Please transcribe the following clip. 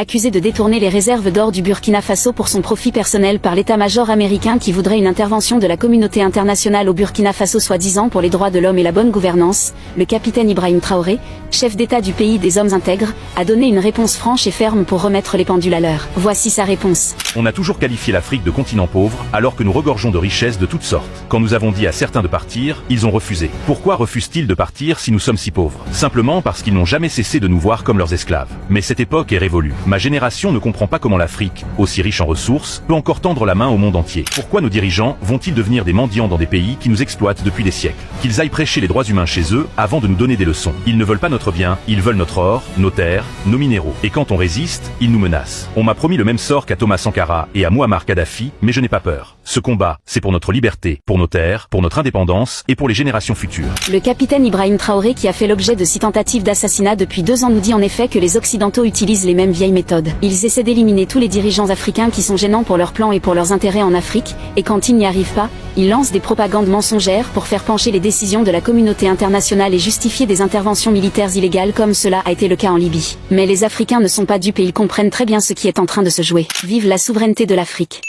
accusé de détourner les réserves d'or du Burkina Faso pour son profit personnel par l'état-major américain qui voudrait une intervention de la communauté internationale au Burkina Faso soi-disant pour les droits de l'homme et la bonne gouvernance, le capitaine Ibrahim Traoré, chef d'État du pays des hommes intègres, a donné une réponse franche et ferme pour remettre les pendules à l'heure. Voici sa réponse. On a toujours qualifié l'Afrique de continent pauvre, alors que nous regorgeons de richesses de toutes sortes. Quand nous avons dit à certains de partir, ils ont refusé. Pourquoi refusent-ils de partir si nous sommes si pauvres? Simplement parce qu'ils n'ont jamais cessé de nous voir comme leurs esclaves. Mais cette époque est révolue. Ma génération ne comprend pas comment l'Afrique, aussi riche en ressources, peut encore tendre la main au monde entier. Pourquoi nos dirigeants vont-ils devenir des mendiants dans des pays qui nous exploitent depuis des siècles? Qu'ils aillent prêcher les droits humains chez eux avant de nous donner des leçons. Ils ne veulent pas notre bien, ils veulent notre or, nos terres, nos minéraux. Et quand on résiste, ils nous menacent. On m'a promis le même sort qu'à Thomas Sankara et à Muammar Kadhafi, mais je n'ai pas peur. Ce combat, c'est pour notre liberté, pour nos terres, pour notre indépendance et pour les générations futures. Le capitaine Ibrahim Traoré, qui a fait l'objet de 6 tentatives d'assassinat depuis 2 ans, nous dit en effet que les Occidentaux utilisent les mêmes vieilles méthodes. Ils essaient d'éliminer tous les dirigeants africains qui sont gênants pour leurs plans et pour leurs intérêts en Afrique, et quand ils n'y arrivent pas, ils lancent des propagandes mensongères pour faire pencher les décisions de la communauté internationale et justifier des interventions militaires illégales comme cela a été le cas en Libye. Mais les Africains ne sont pas dupes et ils comprennent très bien ce qui est en train de se jouer. Vive la souveraineté de l'Afrique.